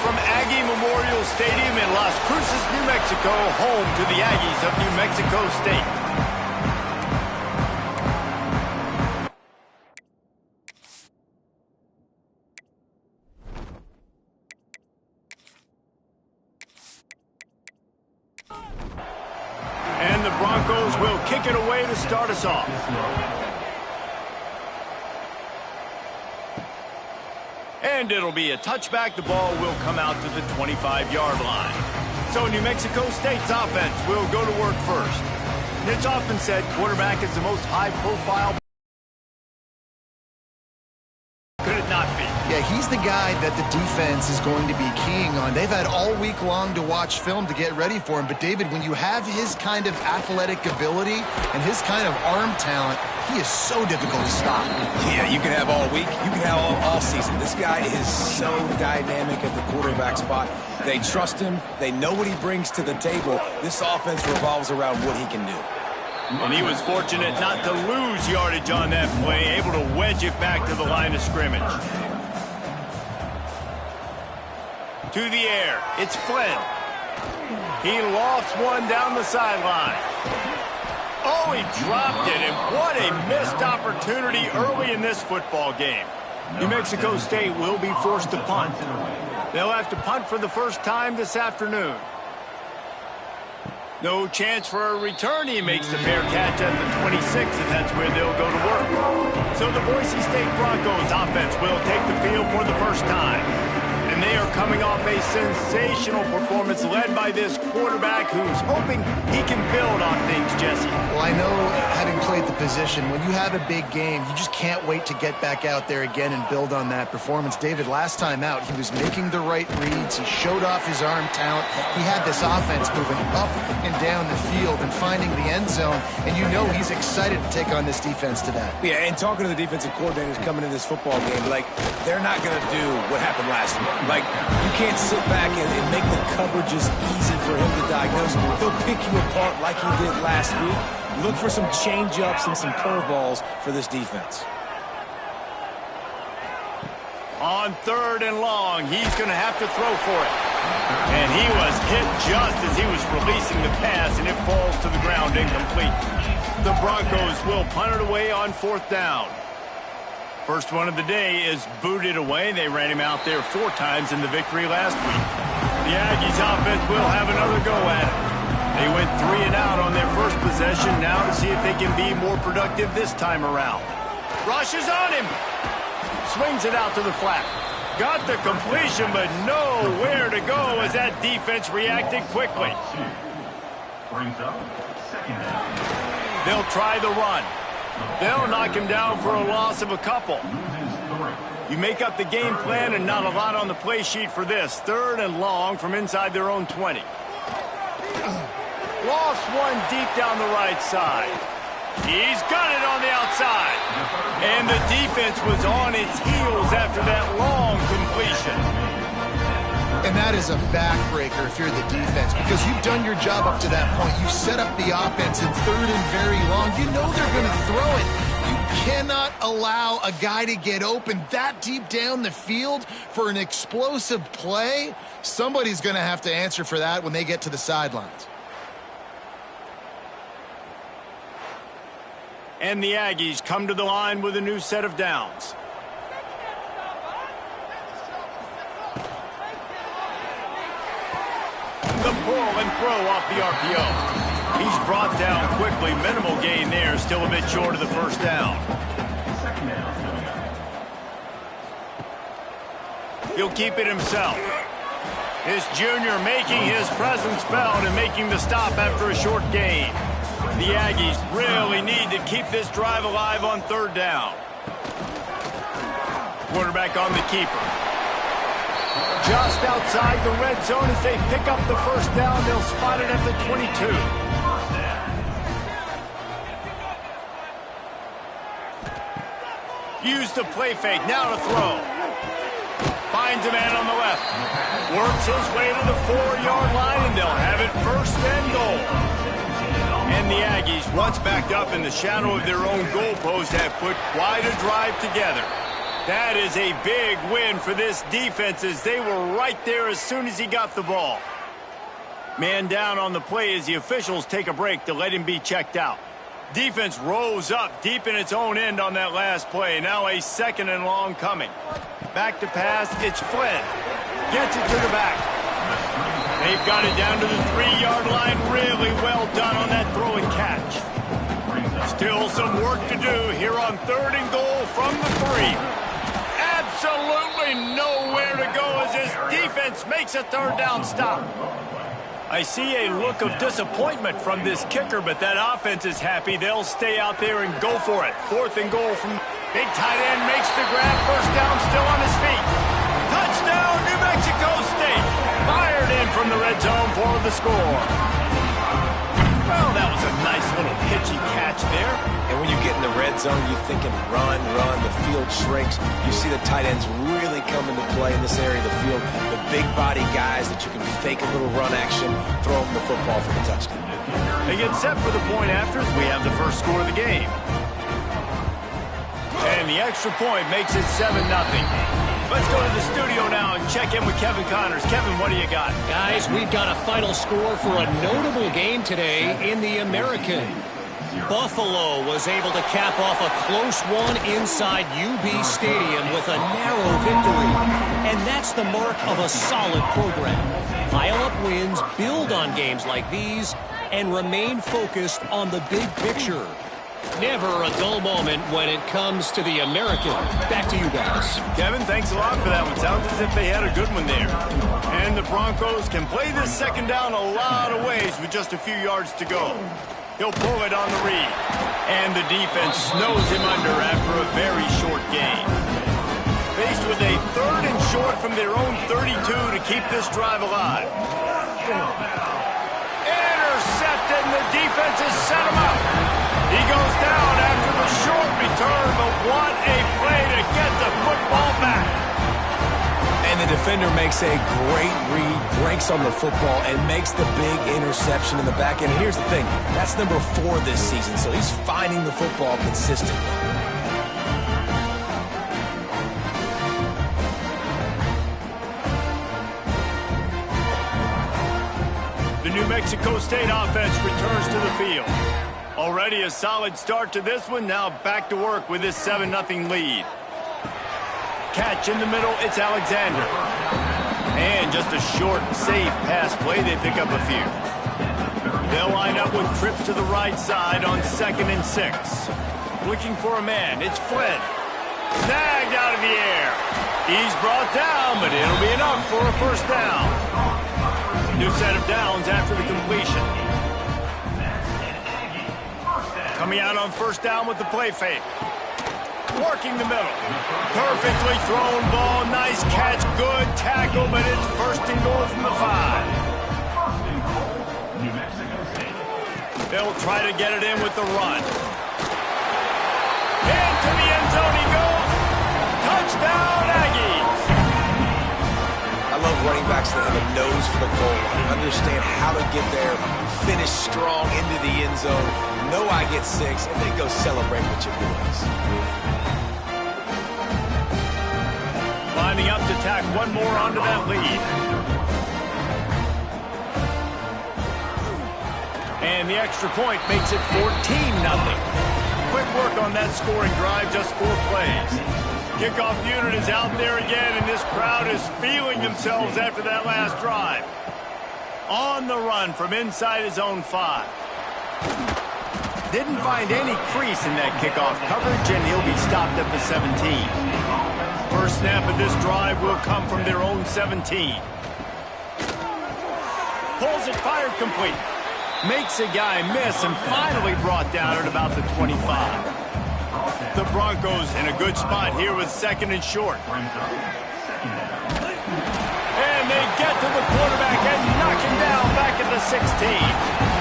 from Aggie Memorial Stadium in Las Cruces, New Mexico, home to the Aggies of New Mexico State. And the Broncos will kick it away to start us off. And it'll be a touchback. The ball will come out to the 25-yard line. So New Mexico State's offense will go to work first. And it's often said quarterback is the most high-profile. Could it not be? Yeah, he's the guy that the defense is going to be keying on. They've had all week long to watch film to get ready for him. But, David, when you have his kind of athletic ability and his kind of arm talent, he is so difficult to stop. Yeah, you can have all week. You can have all season. This guy is so dynamic at the quarterback spot. They trust him. They know what he brings to the table. This offense revolves around what he can do. And he was fortunate not to lose yardage on that play, able to wedge it back to the line of scrimmage. To the air, it's Flynn. He lofts one down the sideline. Oh, he dropped it, and what a missed opportunity early in this football game. New Mexico State will be forced to punt. They'll have to punt for the first time this afternoon. No chance for a return. He makes the fair catch at the 26, and that's where they'll go to work. So the Boise State Broncos offense will take the field for the first time. And they are coming off a sensational performance led by this quarterback who's hoping he can build on things, Jesse. Well, I know, having played the position, when you have a big game, you just can't wait to get back out there again and build on that performance. David, last time out, he was making the right reads. He showed off his arm talent. He had this offense moving up and down the field and finding the end zone. And you know he's excited to take on this defense today. Yeah, and talking to the defensive coordinators coming in this football game, like, they're not going to do what happened last week. Like, you can't sit back and make the coverages easy for him to diagnose. He'll pick you apart like he did last week. Look for some change-ups and some curveballs for this defense. On 3rd and long, he's going to have to throw for it. And he was hit just as he was releasing the pass, and it falls to the ground incomplete. The Broncos will punt it away on 4th down. First one of the day is booted away. They ran him out there 4 times in the victory last week. The Aggies offense will have another go at it. They went 3 and out on their first possession, now to see if they can be more productive this time around. Rushes on him. Swings it out to the flat. Got the completion, but nowhere to go as that defense reacted quickly. Brings up 2nd down. They'll try the run. They'll knock him down for a loss of a couple. You make up the game plan and not a lot on the play sheet for this. 3rd and long from inside their own 20. Lost one deep down the right side. He's got it on the outside. And the defense was on its heels after that long completion. And that is a backbreaker if you're the defense, because you've done your job up to that point. You've set up the offense in 3rd and very long. You know they're going to throw it. You cannot allow a guy to get open that deep down the field for an explosive play. Somebody's going to have to answer for that when they get to the sidelines. And the Aggies come to the line with a new set of downs. The pull and throw off the RPO. He's brought down quickly. Minimal gain there. Still a bit short of the first down. He'll keep it himself. This junior making his presence felt and making the stop after a short gain. The Aggies really need to keep this drive alive on 3rd down. Quarterback on the keeper. Just outside the red zone as they pick up the first down. They'll spot it at the 22. Use the play fake. Now to throw. Finds a man on the left. Works his way to the 4-yard line, and they'll have it 1st and goal. And the Aggies, once backed up in the shadow of their own goalpost, have put quite a drive together. That is a big win for this defense as they were right there as soon as he got the ball. Man down on the play as the officials take a break to let him be checked out. Defense rose up deep in its own end on that last play. Now a 2nd and long coming. Back to pass, it's Flynn. Gets it to the back. They've got it down to the 3-yard line. Really well done on that throw and catch. Still some work to do here on 3rd and goal from the 3. Absolutely nowhere to go as this defense makes a 3rd down stop. I see a look of disappointment from this kicker, but that offense is happy. They'll stay out there and go for it. 4th and goal from big tight end makes the grab. 1st down, still on his feet. Touchdown, New Mexico State. Fired in from the red zone for the score. Well, that was a nice little pitchy catch there. And when you get in the red zone, you're thinking run, the field shrinks. You see the tight ends really come into play in this area of the field. The big body guys that you can fake a little run action, throw them the football for the touchdown. They get set for the point after as we have the first score of the game. And the extra point makes it 7-0. Let's go to the studio now and check in with Kevin Connors. Kevin, what do you got? Guys, we've got a final score for a notable game today in the American. Buffalo was able to cap off a close one inside UB Stadium with a narrow victory. And that's the mark of a solid program. Pile up wins, build on games like these, and remain focused on the big picture. Never a dull moment when it comes to the American. Back to you guys. Kevin, thanks a lot for that one. Sounds as if they had a good one there. And the Broncos can play this 2nd down a lot of ways with just a few yards to go. He'll pull it on the read. And the defense snows him under after a very short gain. Faced with a 3rd and short from their own 32 to keep this drive alive. Intercepted, and the defense has set him up. He goes down after the short return, but what a play to get the football back. And the defender makes a great read, breaks on the football, and makes the big interception in the back end. And here's the thing, that's number 4 this season, so he's finding the football consistently. The New Mexico State offense returns to the field. Already a solid start to this one. Now back to work with this 7-0 lead. Catch in the middle, it's Alexander. And just a short, safe pass play. They pick up a few. They'll line up with trips to the right side on 2nd and 6. Looking for a man, it's Flynn. Snagged out of the air. He's brought down, but it'll be enough for a 1st down. New set of downs after the completion. Coming out on 1st down with the play fake. Working the middle. Perfectly thrown ball. Nice catch. Good tackle, but it's 1st and goal from the 5. They'll try to get it in with the run. Into the end zone he goes. Touchdown, Aggies. I love running backs that have a nose for the goal line. Understand how to get there, finish strong into the end zone. Know I get 6, and then go celebrate with your boys. Lining up to tack one more onto that lead. And the extra point makes it 14-0. Quick work on that scoring drive, just 4 plays. Kickoff unit is out there again, and this crowd is feeling themselves after that last drive. On the run from inside his own 5. Didn't find any crease in that kickoff coverage, and he'll be stopped at the 17. First snap of this drive will come from their own 17. Pulls it, fired complete. Makes a guy miss and finally brought down at about the 25. The Broncos in a good spot here with 2nd and short. And they get to the quarterback and knock him down back at the 16.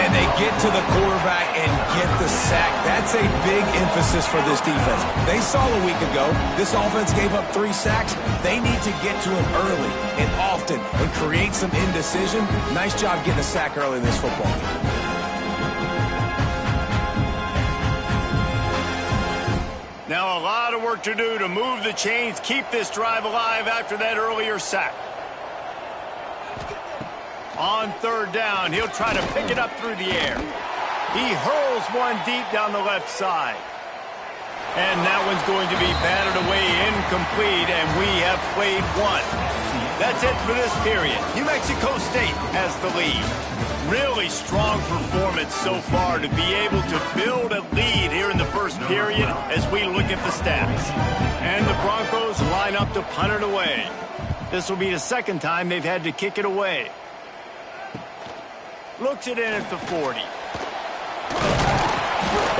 And they get to the quarterback and get the sack. That's a big emphasis for this defense. They saw a week ago, this offense gave up 3 sacks. They need to get to him early and often and create some indecision. Nice job getting a sack early in this football game. Now a lot of work to do to move the chains, keep this drive alive after that earlier sack. On third down, he'll try to pick it up through the air. He hurls one deep down the left side. And that one's going to be batted away incomplete, and we have played one. That's it for this period. New Mexico State has the lead. Really strong performance so far to be able to build a lead here in the first period as we look at the stats. And the Broncos line up to punt it away. This will be the second time they've had to kick it away. Looks it in at the 40.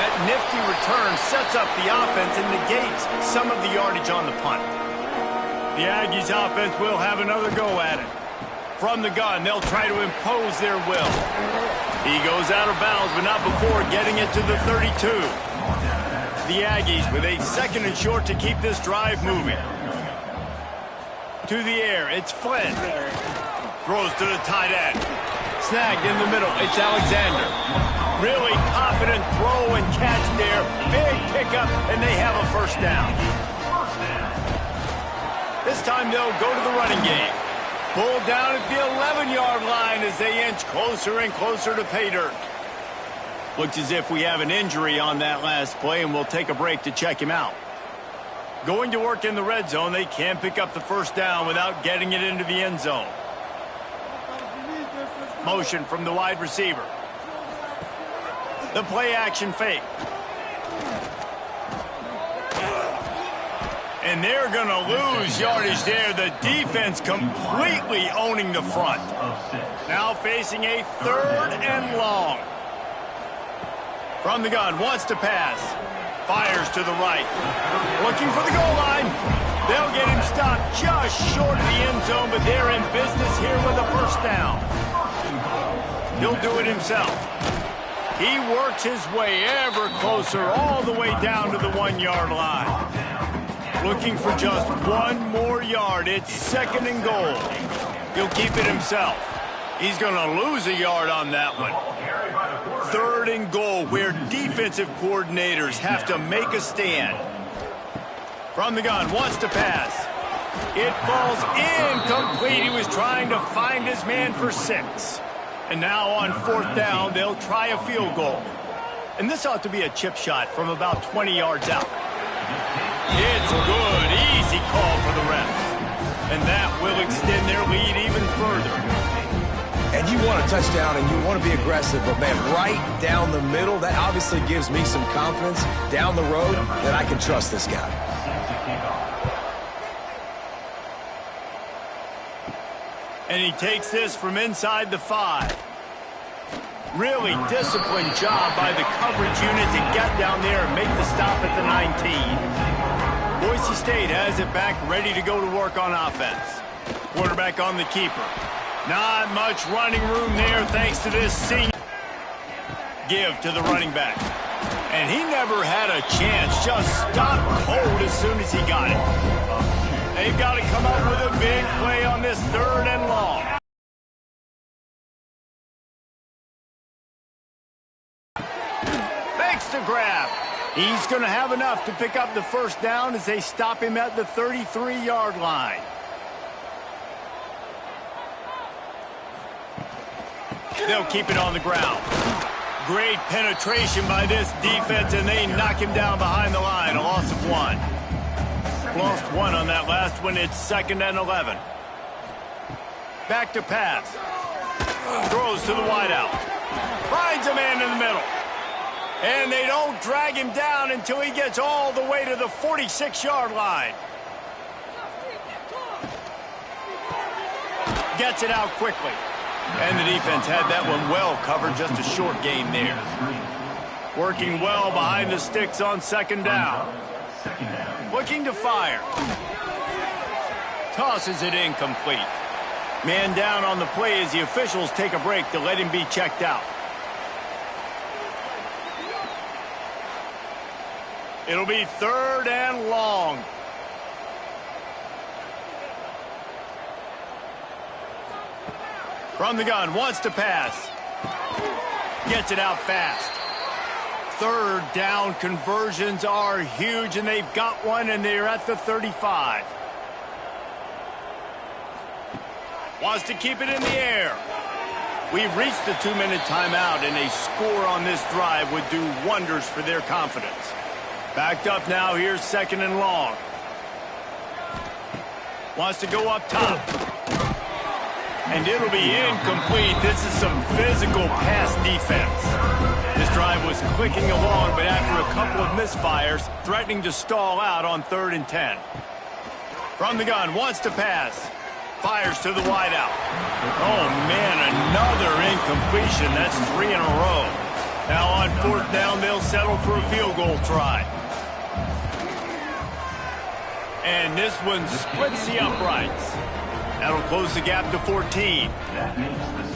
That nifty return sets up the offense and negates some of the yardage on the punt. The Aggies offense will have another go at it. From the gun, they'll try to impose their will. He goes out of bounds, but not before getting it to the 32. The Aggies with a second and short to keep this drive moving. To the air, it's Flynn. Throws to the tight end. Snagged in the middle, it's Alexander. Really confident throw and catch there. Big pickup, and they have a first down. This time they'll go to the running game. Pulled down at the 11-yard line as they inch closer and closer to pay dirt. Looks as if we have an injury on that last play, and we'll take a break to check him out. Going to work in the red zone, they can't pick up the first down without getting it into the end zone. Motion from the wide receiver. The play action fake. And they're going to lose yardage there. The defense completely owning the front. Now facing a third and long. From the gun, wants to pass. Fires to the right. Looking for the goal line. They'll get him stopped just short of the end zone, but they're in business here with a first down. He'll do it himself. He works his way ever closer all the way down to the 1-yard line. Looking for just one more yard. It's second and goal. He'll keep it himself. He's going to lose a yard on that one. Third and goal, where defensive coordinators have to make a stand. From the gun, wants to pass. It falls incomplete. He was trying to find his man for 6. And now on fourth down, they'll try a field goal. And this ought to be a chip shot from about 20 yards out. It's good. Easy call for the refs. And that will extend their lead even further. And you want a touchdown and you want to be aggressive, but man, right down the middle, that obviously gives me some confidence down the road that I can trust this guy. And he takes this from inside the 5. Really disciplined job by the coverage unit to get down there and make the stop at the 19. Boise State has it back, ready to go to work on offense. Quarterback on the keeper. Not much running room there thanks to this senior. Give to the running back. And he never had a chance, just stopped cold as soon as he got it. They've got to come up with a big play on this third and long. Makes the grab. He's going to have enough to pick up the first down as they stop him at the 33-yard line. They'll keep it on the ground. Great penetration by this defense, and they knock him down behind the line. A loss of 1. Lost 1 on that last one. It's second and 11. Back to pass. Throws to the wideout. Finds a man in the middle. And they don't drag him down until he gets all the way to the 46-yard line. Gets it out quickly. And the defense had that one well covered. Just a short gain there. Working well behind the sticks on second down. Looking to fire. Tosses it incomplete. Man down on the play as the officials take a break to let him be checked out. It'll be third and long. From the gun, wants to pass. Gets it out fast. Third down conversions are huge, and they've got one, and they're at the 35. Wants to keep it in the air. We've reached the 2-minute timeout, and a score on this drive would do wonders for their confidence. Backed up now, here's 2nd and long. Wants to go up top. And it'll be incomplete. This is some physical pass defense. This drive was clicking along, but after a couple of misfires, threatening to stall out on 3rd and 10. From the gun, wants to pass. Fires to the wideout. Oh, man, another incompletion. That's 3 in a row. Now on 4th down, they'll settle for a field goal try. And this one splits the uprights. That'll close the gap to 14.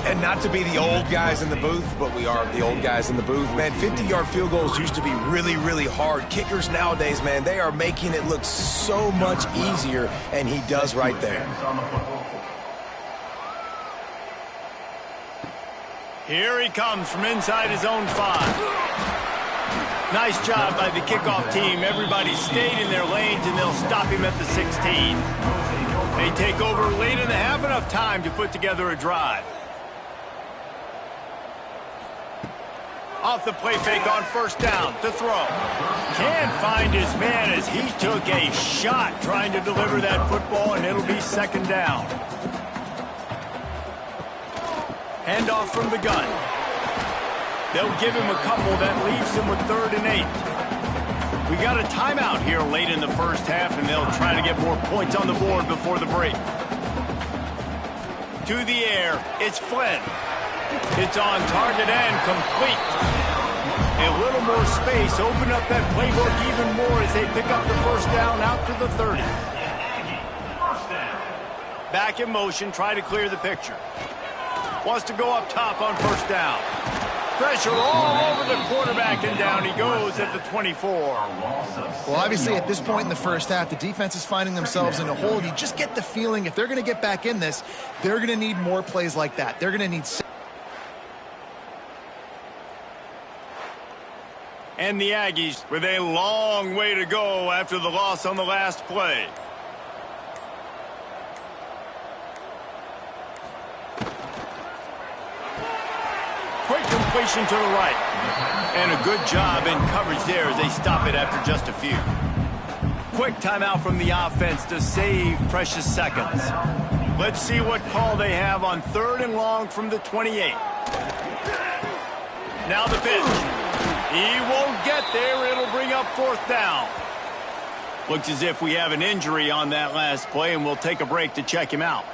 And not to be the old guys in the booth, but we are the old guys in the booth. Man, 50-yard field goals used to be really, really hard. Kickers nowadays, man, they are making it look so much easier, and he does right there. Here he comes from inside his own 5. Nice job by the kickoff team. Everybody stayed in their lanes, and they'll stop him at the 16. They take over late in the half, enough time to put together a drive. Off the play fake on 1st down to throw. Can't find his man as he took a shot trying to deliver that football, and it'll be 2nd down. Handoff from the gun. They'll give him a couple. That leaves him with 3rd and 8. We got a timeout here late in the first half, and they'll try to get more points on the board before the break. To the air, it's Flynn. It's on target and complete. A little more space, open up that playbook even more as they pick up the 1st down out to the 30. Back in motion, try to clear the picture. Wants to go up top on 1st down. Pressure all over the quarterback, and down he goes at the 24. Well, obviously, at this point in the first half, the defense is finding themselves in a hole. You just get the feeling if they're going to get back in this, they're going to need more plays like that. They're going to need... And the Aggies with a long way to go after the loss on the last play. Quick completion to the right. And a good job in coverage there as they stop it after just a few. Quick timeout from the offense to save precious seconds. Let's see what call they have on 3rd and long from the 28. Now the pitch. He won't get there. It'll bring up 4th down. Looks as if we have an injury on that last play, and we'll take a break to check him out.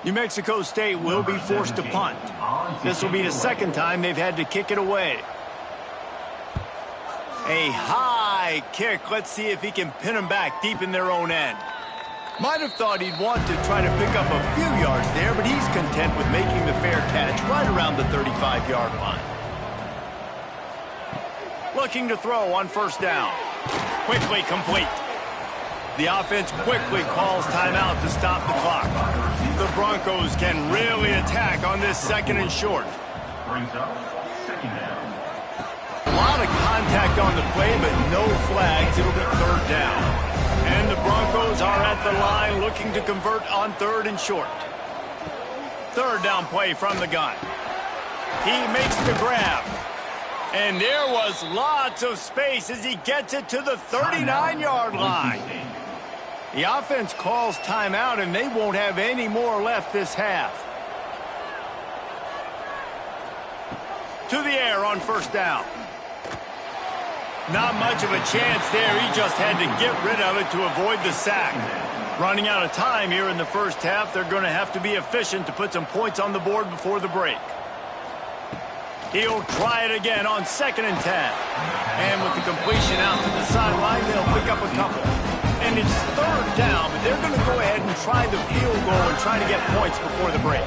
New Mexico State will be forced to punt. This will be the 2nd time they've had to kick it away. A high kick. Let's see if he can pin them back deep in their own end. Might have thought he'd want to try to pick up a few yards there, but he's content with making the fair catch right around the 35-yard line. Looking to throw on 1st down. Quickly complete. The offense quickly calls timeout to stop the clock. The Broncos can really attack on this 2nd and short. Brings up 2nd down. A lot of contact on the play, but no flags. It'll be 3rd down. And the Broncos are at the line looking to convert on 3rd and short. 3rd down play from the gun. He makes the grab. And there was lots of space as he gets it to the 39-yard line. The offense calls timeout, and they won't have any more left this half. To the air on 1st down. Not much of a chance there. He just had to get rid of it to avoid the sack. Running out of time here in the first half, they're going to have to be efficient to put some points on the board before the break. He'll try it again on 2nd and 10. And with the completion out to the sideline, they'll pick up a couple. And it's 3rd down, but they're going to go ahead and try the field goal and try to get points before the break.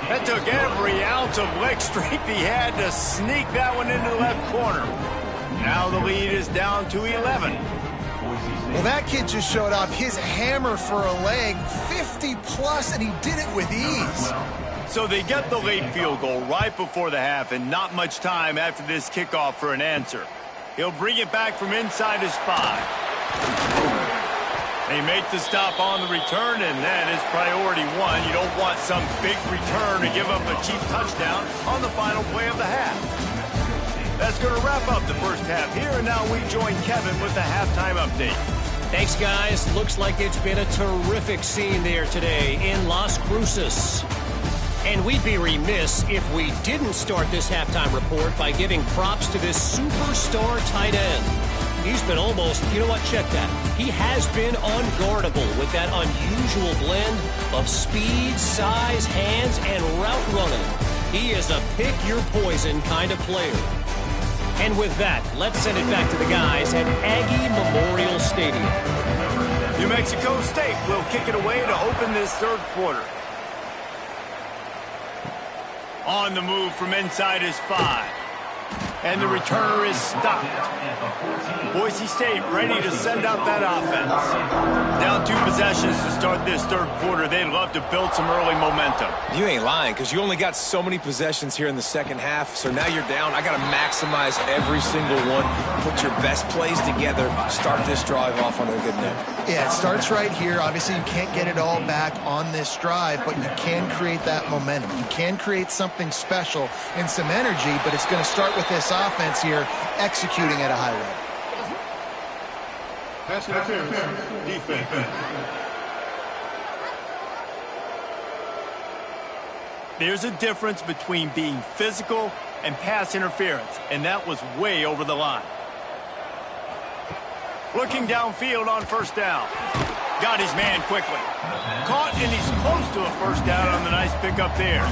That took every ounce of leg strength he had to sneak that one into the left corner. Now the lead is down to 11. Well, that kid just showed off his hammer for a leg, 50-plus, and he did it with ease. So they get the late field goal right before the half and not much time after this kickoff for an answer. He'll bring it back from inside his 5. They make the stop on the return, and that is priority one. You don't want some big return to give up a cheap touchdown on the final play of the half. That's going to wrap up the first half here, and now we join Kevin with the halftime update. Thanks, guys. Looks like it's been a terrific scene there today in Las Cruces. And we'd be remiss if we didn't start this halftime report by giving props to this superstar tight end. He's been almost, you know what, check that. He has been unguardable with that unusual blend of speed, size, hands, and route running. He is a pick-your-poison kind of player. And with that, let's send it back to the guys at Aggie Memorial Stadium. New Mexico State will kick it away to open this third quarter. On the move from inside his 5. And the returner is stopped. Boise State ready to send out that offense. Down 2 possessions to start this third quarter. They'd love to build some early momentum. You ain't lying, because you only got so many possessions here in the second half, so now you're down. I got to maximize every single one, put your best plays together, start this drive off on a good note. Yeah, it starts right here. Obviously, you can't get it all back on this drive, but you can create that momentum. You can create something special and some energy, but it's going to start with this offense here executing at a high level. Pass interference, defense. There's a difference between being physical and pass interference, and that was way over the line. Looking downfield on first down. Got his man quickly. Caught, and he's close to a first down on the nice pickup there.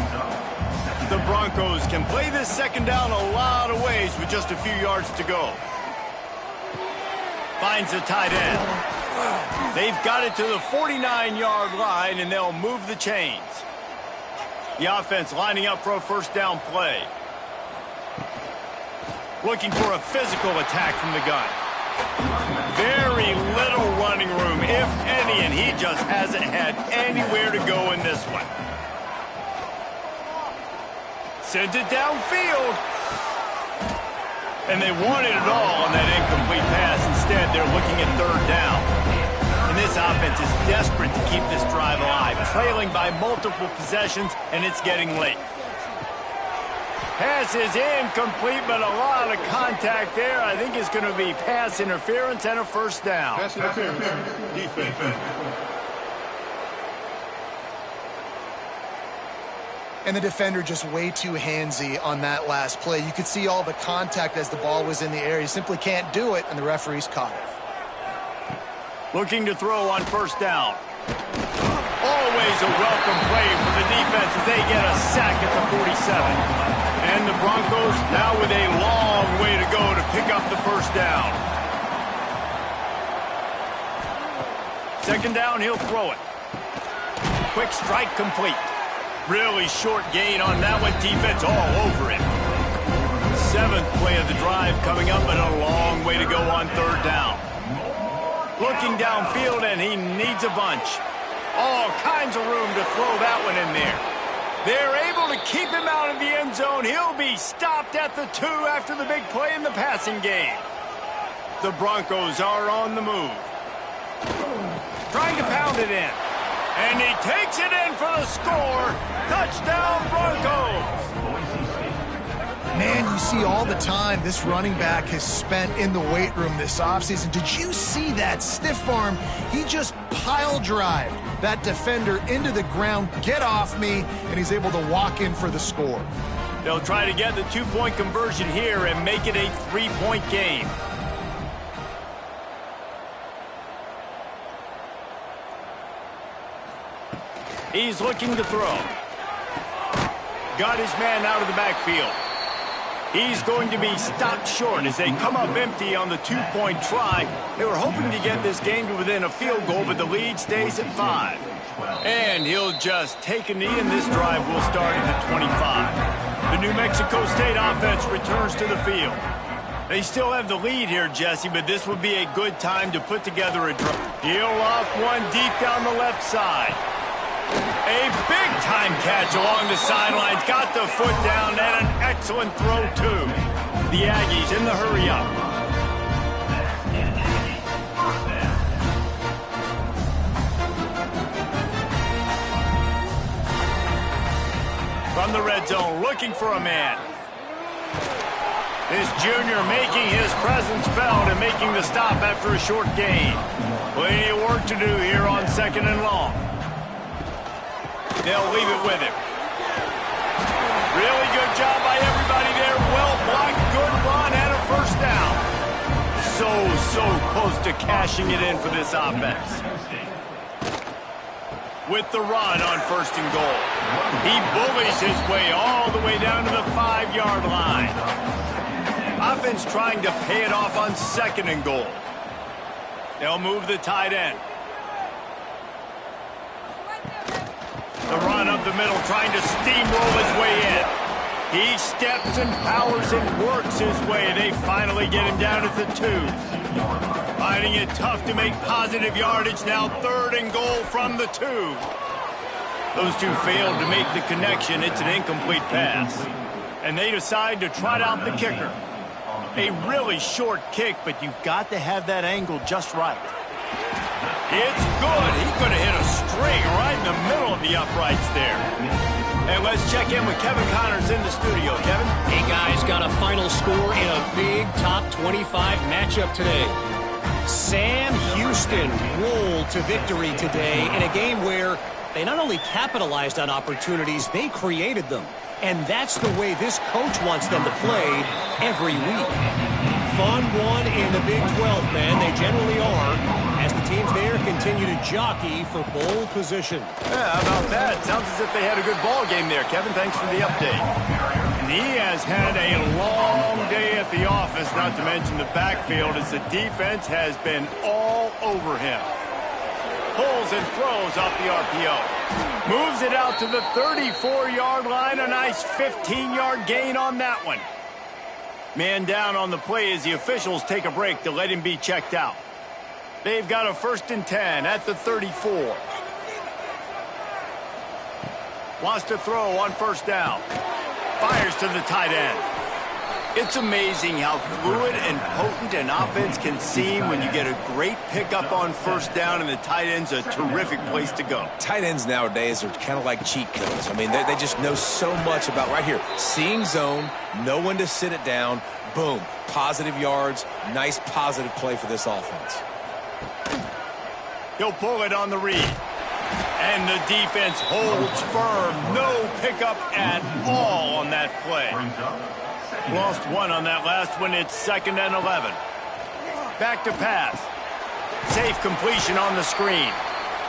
The Broncos can play this second down a lot of ways with just a few yards to go. Finds the tight end. They've got it to the 49-yard line, and they'll move the chains. The offense lining up for a first down play. Looking for a physical attack from the gun. Very little running room, if any, and he just hasn't had anywhere to go in this one. Sends it downfield. And they wanted it all on that incomplete pass. Instead, they're looking at third down. And this offense is desperate to keep this drive alive, trailing by multiple possessions, and it's getting late. Pass is incomplete, but a lot of contact there. I think it's going to be pass interference and a first down. Pass interference, defense. And the defender just way too handsy on that last play. You could see all the contact as the ball was in the air. He simply can't do it, and the referee's caught it. Looking to throw on first down. Always a welcome play for the defense as they get a sack at the 47. And the Broncos now with a long way to go to pick up the first down. Second down, he'll throw it. Quick strike complete. Really short gain on that one. Defense all over it. 7th play of the drive coming up, and a long way to go on third down. Looking downfield, and he needs a bunch. All kinds of room to throw that one in there. They're able to keep him out of the end zone. He'll be stopped at the 2 after the big play in the passing game. The Broncos are on the move. Trying to pound it in. And he takes it in for the score. Touchdown, Broncos. Man, you see all the time this running back has spent in the weight room this offseason. Did you see that stiff arm? He just pile drive that defender into the ground, get off me, and he's able to walk in for the score. They'll try to get the 2-point conversion here and make it a 3-point game. He's looking to throw. Got his man out of the backfield. He's going to be stopped short as they come up empty on the 2-point try. They were hoping to get this game to within a field goal, but the lead stays at 5. And he'll just take a knee, and this drive will start at the 25. The New Mexico State offense returns to the field. They still have the lead here, Jesse, but this would be a good time to put together a drive. He'll off one deep down the left side. A big-time catch along the sidelines. Got the foot down and an excellent throw, too. The Aggies in the hurry-up. From the red zone, looking for a man. This junior making his presence felt and making the stop after a short gain. Plenty of work to do here on 2nd and long. They'll leave it with him. Really good job by everybody there. Well blocked, good run, and a first down. So close to cashing it in for this offense. With the run on 1st and goal. He bullies his way all the way down to the 5-yard line. Offense trying to pay it off on 2nd and goal. They'll move the tight end. The run up the middle, trying to steamroll his way in. He steps and powers and works his way. They finally get him down at the 2. Finding it tough to make positive yardage. Now 3rd and goal from the 2. Those two failed to make the connection. It's an incomplete pass. And they decide to trot out the kicker. A really short kick, but you've got to have that angle just right. It's good. He could have hit a string right in the middle of the uprights there. And let's check in with Kevin Connors in the studio. Kevin? Hey, guys, got a final score in a big top 25 matchup today. Sam Houston rolled to victory today in a game where they not only capitalized on opportunities, they created them. And that's the way this coach wants them to play every week. Fun one in the Big 12, man. They generally are, as the teams there continue to jockey for bowl position. Yeah, how about that? Sounds as if they had a good ball game there, Kevin. Thanks for the update. And he has had a long day at the office, not to mention the backfield, as the defense has been all over him. Pulls and throws off the RPO. Moves it out to the 34-yard line. A nice 15-yard gain on that one. Man down on the play as the officials take a break to let him be checked out. They've got a 1st and 10 at the 34. Wants to throw on 1st down. Fires to the tight end. It's amazing how fluid and potent an offense can seem when you get a great pickup on 1st down and the tight end's a terrific place to go. Tight ends nowadays are kind of like cheat codes. I mean, they just know so much about right here. Seeing zone, know when to sit it down, boom, positive yards, nice positive play for this offense. He'll pull it on the read. And the defense holds firm. No pickup at all on that play. Lost one on that last one. It's 2nd and 11. Back to pass. Safe completion on the screen.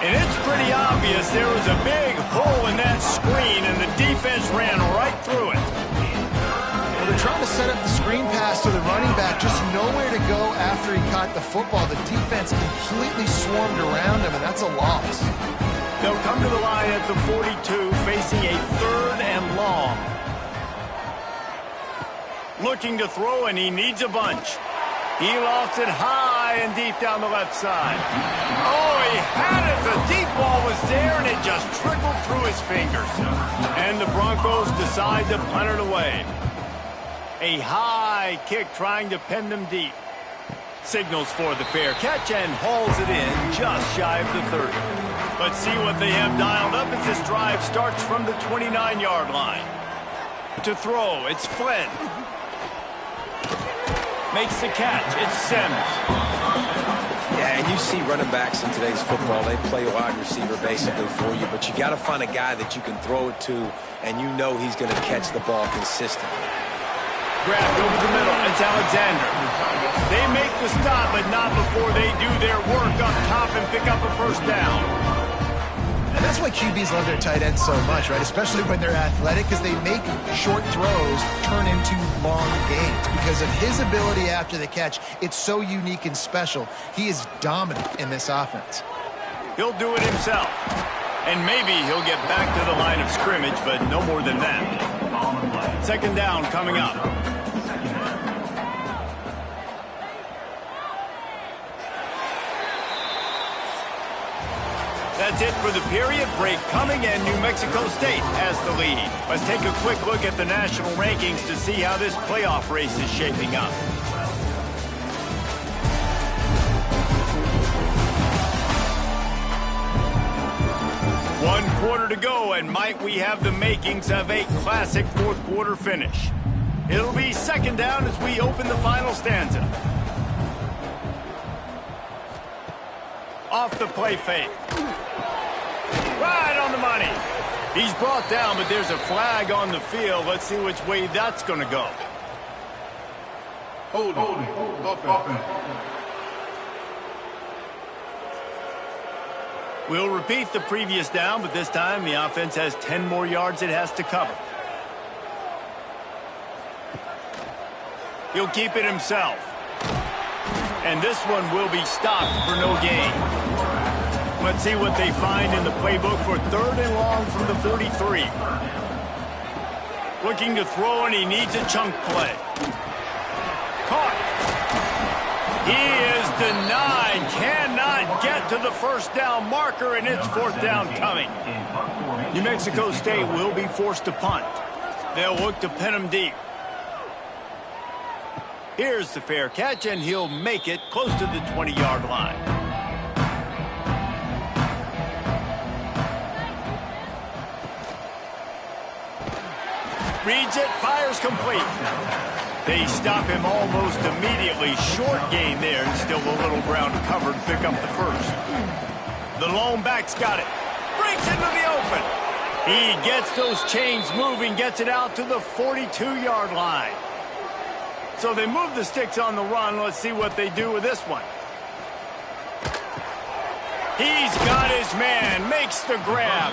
And it's pretty obvious there was a big hole in that screen, and the defense ran right through it. Well, they're trying to set up the screen pass to the running back. Just nowhere to go after he caught the football. The defense completely swarmed around him, and that's a loss. They'll come to the line at the 42, facing a 3rd and long. Looking to throw, and he needs a bunch. He lost it high and deep down the left side. Oh, he had it. The deep ball was there, and it just trickled through his fingers. And the Broncos decide to punt it away. A high kick trying to pin them deep. Signals for the fair catch and hauls it in just shy of the 30. Let's see what they have dialed up as this drive starts from the 29-yard line. To throw, it's Flynn. Makes the catch. It's Sims. Yeah, and you see running backs in today's football, they play wide receiver basically for you, but you got to find a guy that you can throw it to, and you know he's going to catch the ball consistently. Grabbed over the middle. It's Alexander. They make the stop, but not before they do their work up top and pick up a 1st down. And that's why QBs love their tight ends so much, right? Especially when they're athletic, because they make short throws turn into long gains. Because of his ability after the catch, it's so unique and special. He is dominant in this offense. He'll do it himself. And maybe he'll get back to the line of scrimmage, but no more than that. 2nd down coming up. That's it for the period. Break coming, and New Mexico State has the lead. Let's take a quick look at the national rankings to see how this playoff race is shaping up. One quarter to go, and might we have the makings of a classic fourth quarter finish. It'll be second down as we open the final stanza. Off the play fake. Right on the money. He's brought down, but there's a flag on the field. Let's see which way that's going to go. Holding. Offense. We'll repeat the previous down, but this time the offense has 10 more yards it has to cover. He'll keep it himself. And this one will be stopped for no gain. Let's see what they find in the playbook for third and long from the 43. Looking to throw, and he needs a chunk play. Caught. He is denied. Cannot get to the first down marker, and it's fourth down coming. New Mexico State will be forced to punt. They'll look to pin him deep. Here's the fair catch, and he'll make it close to the 20-yard line. Reads it, fires complete. They stop him almost immediately. Short gain there, and still a little ground covered. Pick up the first. The lone back's got it. Breaks into the open. He gets those chains moving, gets it out to the 42-yard line. So they move the sticks on the run. Let's see what they do with this one. He's got his man. Makes the grab.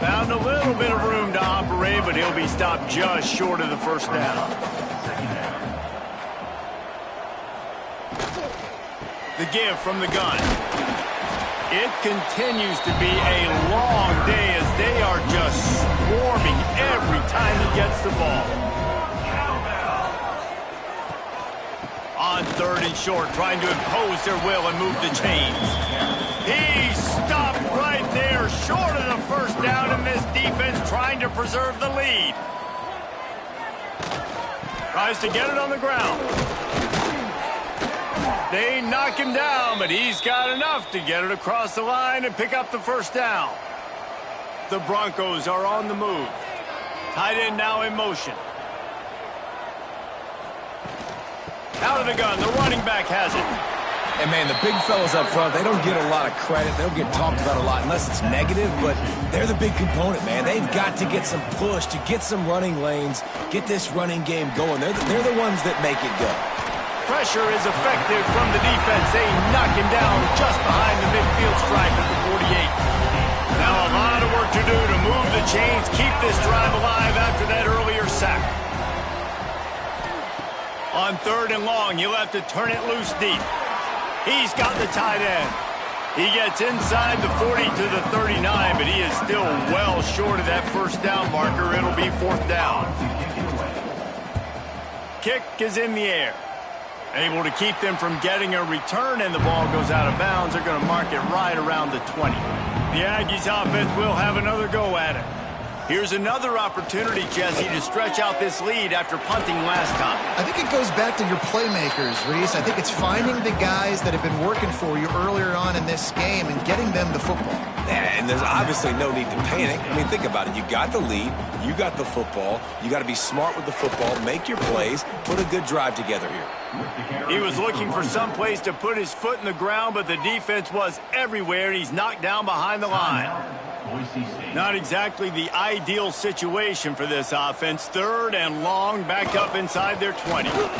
Found a little bit of room to operate, but he'll be stopped just short of the first down. The give from the gun. It continues to be a long day as they are just swarming every time he gets the ball. On third and short, trying to impose their will and move the chains. He stopped right there, short of the first down, and this defense trying to preserve the lead. Tries to get it on the ground. They knock him down, but he's got enough to get it across the line and pick up the first down. The Broncos are on the move. Tight end now in motion. Out of the gun, the running back has it. And, man, the big fellas up front, they don't get a lot of credit. They don't get talked about a lot unless it's negative, but they're the big component, man. They've got to get some push, to get some running lanes, get this running game going. They're the ones that make it go. Pressure is effective from the defense. They knock him down just behind the midfield stripe at the 48. Now a lot of work to do to move the chains, keep this drive alive after that earlier sack. On third and long, he'll have to turn it loose deep. He's got the tight end. He gets inside the 40 to the 39, but he is still well short of that first down marker. It'll be fourth down. Kick is in the air. Able to keep them from getting a return, and the ball goes out of bounds. They're going to mark it right around the 20. The Aggies offense will have another go at it. Here's another opportunity, Jesse, to stretch out this lead after punting last time. I think it goes back to your playmakers, Reese. I think it's finding the guys that have been working for you earlier on in this game and getting them the football. And there's obviously no need to panic. I mean, think about it. You got the lead. You got the football. You got to be smart with the football. Make your plays. Put a good drive together here. He was looking for some place to put his foot in the ground, but the defense was everywhere, and he's knocked down behind the line. Not exactly the ideal situation for this offense. Third and long, back up inside their 20. Turning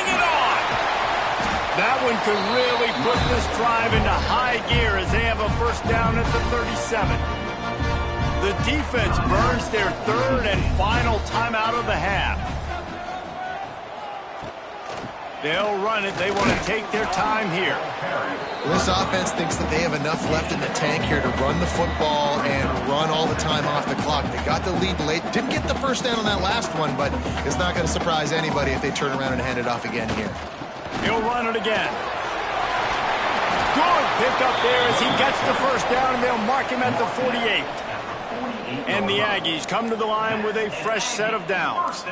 it on! That one could really put this drive into high gear as they have a first down at the 37. The defense burns their third and final timeout of the half. They'll run it. They want to take their time here. This offense thinks that they have enough left in the tank here to run the football and run all the time off the clock. They got the lead late. Didn't get the first down on that last one, but it's not going to surprise anybody if they turn around and hand it off again here. He'll run it again. Good pickup there as he gets the first down, and they'll mark him at the 48. And the Aggies come to the line with a fresh set of downs.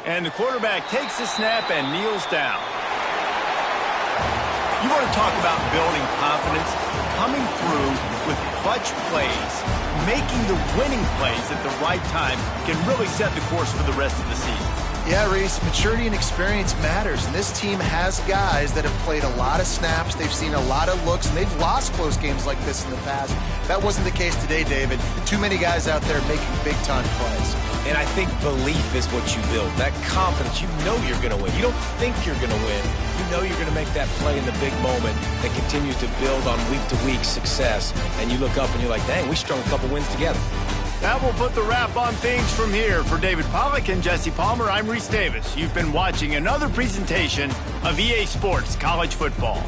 And the quarterback takes the snap and kneels down. You want to talk about building confidence? Coming through with clutch plays, making the winning plays at the right time can really set the course for the rest of the season. Yeah, Reese, maturity and experience matters, and this team has guys that have played a lot of snaps, they've seen a lot of looks, and they've lost close games like this in the past. That wasn't the case today, David. Too many guys out there making big-time plays. And I think belief is what you build. That confidence, you know you're going to win. You don't think you're going to win. You know you're going to make that play in the big moment that continues to build on week-to-week success. And you look up and you're like, dang, we strung a couple wins together. That will put the wrap on things from here. For David Pollack and Jesse Palmer, I'm Reese Davis. You've been watching another presentation of EA Sports College Football.